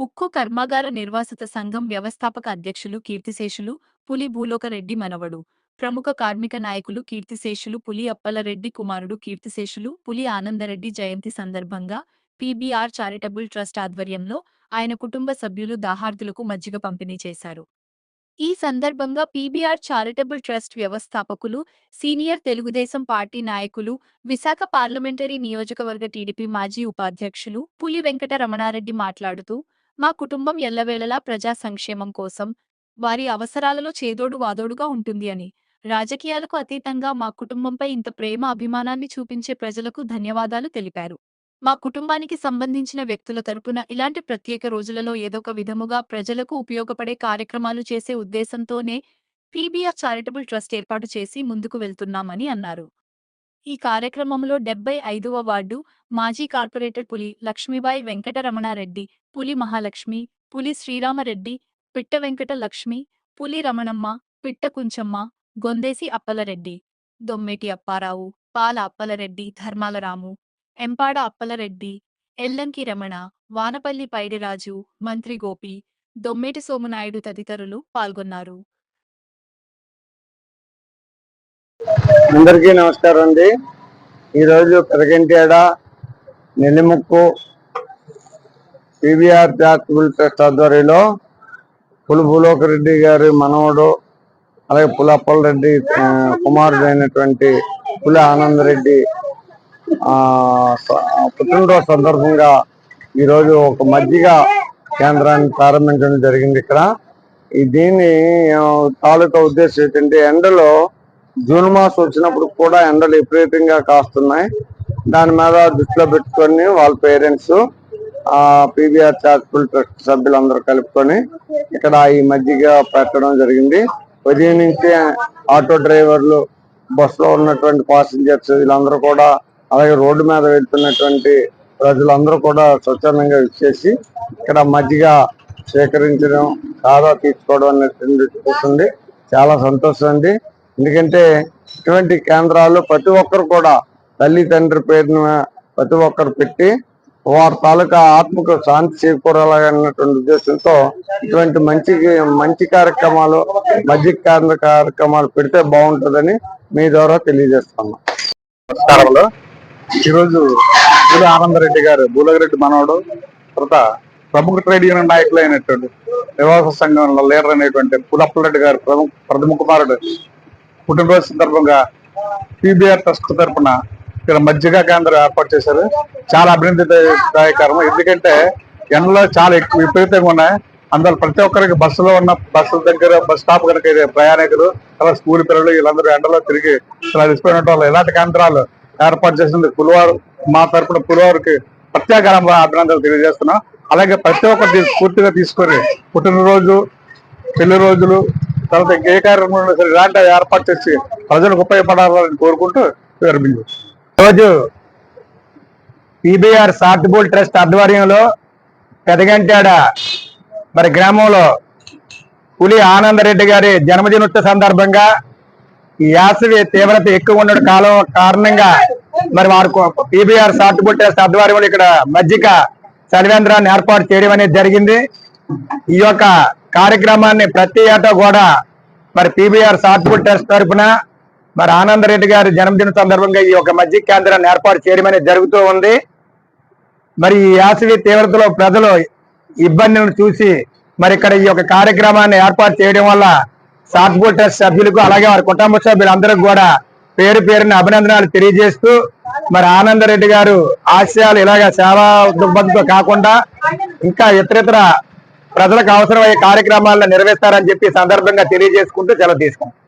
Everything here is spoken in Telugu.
ఉక్కు కర్మాగార నిర్వాసిత సంఘం వ్యవస్థాపక అధ్యక్షులు కీర్తిశేషులు పులి భూలోకరెడ్డి మనవడు. ప్రముఖ కార్మిక నాయకులు కీర్తిశేషులు పులి అప్పలరెడ్డి కుమారుడు కీర్తిశేషులు పులి ఆనందరెడ్డి జయంతి సందర్భంగా పీబీఆర్ చారిటబుల్ ట్రస్ట్ ఆధ్వర్యంలో ఆయన కుటుంబ సభ్యులు దాహార్తులకు మజ్జిగ పంపిణీ చేశారు. ఈ సందర్భంగా పీబీఆర్ చారిటబుల్ ట్రస్ట్ వ్యవస్థాపకులు, సీనియర్ తెలుగుదేశం పార్టీ నాయకులు, విశాఖ పార్లమెంటరీ నియోజకవర్గ టీడీపీ మాజీ ఉపాధ్యక్షులు పులి వెంకట రమణారెడ్డి మాట్లాడుతూ, మా కుటుంబం ఎల్లవేళలా ప్రజా సంక్షేమం కోసం, వారి అవసరాలలో చేదోడు వాదోడుగా ఉంటుంది అని, రాజకీయాలకు అతీతంగా మా కుటుంబంపై ఇంత ప్రేమ అభిమానాన్ని చూపించే ప్రజలకు ధన్యవాదాలు తెలిపారు. మా కుటుంబానికి సంబంధించిన వ్యక్తుల తరపున ఇలాంటి ప్రత్యేక రోజులలో ఏదొక విధముగా ప్రజలకు ఉపయోగపడే కార్యక్రమాలు చేసే ఉద్దేశంతోనే పీబీఆర్ చారిటబుల్ ట్రస్ట్ ఏర్పాటు చేసి ముందుకు వెళ్తున్నామని అన్నారు. ఈ కార్యక్రమంలో 75వ వార్డు మాజీ కార్పొరేటర్ పులి లక్ష్మీబాయి వెంకట రమణారెడ్డి, పులి మహాలక్ష్మి, పులి శ్రీరామరెడ్డి, పిట్ట వెంకట లక్ష్మి, పులి రమణమ్మ, పిట్ట కుంచమ్మ, గొందేసి అప్పలరెడ్డి, దొమ్మేటి అప్పారావు, పాల అప్పలరెడ్డి, ధర్మాల రాము, ఎంపాడ అప్పలరెడ్డి, ఎల్లంకి రమణ, వానపల్లి పైడిరాజు, మంత్రి గోపి, దొమ్మేటి సోమునాయుడు తదితరులు పాల్గొన్నారు. అందరికీ నమస్కారం అండి. ఈరోజు పెరగంటేడ నెల్లిముక్కు పీబీఆర్ చారిటబుల్ ట్రస్ట్ ఆధ్వర్యంలో పులి భూలోకరెడ్డి గారి మనవడు, అలాగే పులి అప్పలరెడ్డి కుమారుడు అయినటువంటి పులి ఆనందరెడ్డి పుట్టినరోజు సందర్భంగా ఈరోజు ఒక మజ్జిగ కేంద్రాన్ని ప్రారంభించడం జరిగింది. ఇక్కడ దీన్ని తాలూకా ఉద్దేశం ఏంటంటే, ఎండలో జూన్ మాసం వచ్చినప్పుడు కూడా ఎండలు విపరీతంగా కాస్తున్నాయి. దాని మీద దృష్టిలో పెట్టుకొని వాళ్ళ పేరెంట్స్ పీబీఆర్ చారిటబుల్ ట్రస్ట్ సభ్యులందరూ కలుపుకొని ఇక్కడ ఈ మజ్జిగ పెట్టడం జరిగింది. ఉదయం నుంచి ఆటో డ్రైవర్లు, బస్సులో ఉన్నటువంటి ప్యాసింజర్స్ వీళ్ళందరూ కూడా, అలాగే రోడ్డు మీద వెళ్తున్నటువంటి ప్రజలందరూ కూడా స్వచ్ఛందంగా ఇచ్చేసి ఇక్కడ మజ్జిగ సేకరించడం, సాదా తీసుకోవడం అనేది చూస్తుంది. చాలా సంతోషం అండి. ఎందుకంటే ఇటువంటి కేంద్రాలు ప్రతి ఒక్కరు కూడా తల్లి తండ్రి పేరున ప్రతి ఒక్కరు పెట్టి వారి తాలూకా ఆత్మకు శాంతి చేకూరాలన్నటువంటి ఉద్దేశంతో ఇటువంటి మంచి కార్యక్రమాలు, మజ్జిగ కార్యక్రమాలు పెడితే బాగుంటుందని మీ ద్వారా తెలియజేస్తున్నాం. నమస్కారంలో ఈరోజు పులి ఆనందరెడ్డి గారు భూలోకరెడ్డి మనవడు, తర్వాత ప్రముఖ ట్రేడ్ యూనియన్ నాయకులు అయినటువంటి నివాస సంఘంలో లీడర్ అయినటువంటి పులి అప్పలరెడ్డి గారు ప్రథమ కుమారుడు పుట్టినరోజు సందర్భంగా పీబీఆర్ ట్రస్ట్ తరఫున ఇక్కడ మజ్జిగ కేంద్రం ఏర్పాటు చేశారు. చాలా అభినందనదాయకరం. ఎందుకంటే ఎండలో చాలా ఎక్కువ విపరీతంగా ఉన్నాయి. అందులో ప్రతి ఒక్కరికి బస్సులో ఉన్న బస్సుల దగ్గర, బస్ స్టాప్ కనుక ప్రయాణికులు, అలా స్కూల్ పిల్లలు వీళ్ళందరూ ఎండలో తిరిగి అలసిపోయిన వాళ్ళు ఇలాంటి కేంద్రాలు ఏర్పాటు చేసింది పులివారు, మా తరఫున పులివారికి ప్రత్యేక అభినందనలు తెలియజేస్తున్నాం. అలాగే ప్రతి ఒక్కరు పూర్తిగా తీసుకొని పుట్టినరోజు, పెళ్లి రోజులు, తర్వాత ఏ కార్యక్రమంలో సరే ఇలాంటి ఏర్పాటు చేసి ప్రజలకు ఉపయోగపడాలని కోరుకుంటూ విరమించు. రోజు పీబీఆర్ చారిటబుల్ ట్రస్ట్ ఆధ్వర్యంలో పెదగంటేడ గ్రామంలో పులి ఆనందరెడ్డి గారి జన్మదినోత్సవ సందర్భంగా ఈ యాసవి తీవ్రత ఎక్కువ ఉండడం కారణంగా వారు పీబీఆర్ చారిటబుల్ ట్రస్ట్ ఆధ్వర్యంలో ఇక్కడ మజ్జిగ చలివేంద్రాన్ని ఏర్పాటు చేయడం అనేది జరిగింది. ఈ యొక్క కార్యక్రమాన్ని ప్రతి ఏటా కూడా పీబీఆర్ చారిటబుల్ ట్రస్ట్ తరఫున ఆనందరెడ్డి గారి జన్మదిన సందర్భంగా ఈ యొక్క మజ్జిగ కేంద్రాన్ని ఏర్పాటు చేయడం అనేది జరుగుతూ ఉంది. ఈ యాసవి తీవ్రతలో ప్రజలు ఇబ్బందులను చూసి ఇక్కడ ఈ యొక్క కార్యక్రమాన్ని ఏర్పాటు చేయడం వల్ల చారిటబుల్ ట్రస్ట్ సభ్యులకు, అలాగే వారి కుటుంబ సభ్యులందరికీ కూడా పేరు పేరున అభినందనలు తెలియజేస్తూ ఆనందరెడ్డి గారు ఆశయాలు ఇలాగ సేవా దృక్పథంతో కాకుండా ఇంకా ఇతరితర ప్రజలకు అవసరమయ్యే కార్యక్రమాలను నిర్వహిస్తారని చెప్పి సందర్భంగా తెలియజేసుకుంటూ సెలవు తీసుకుంటాం.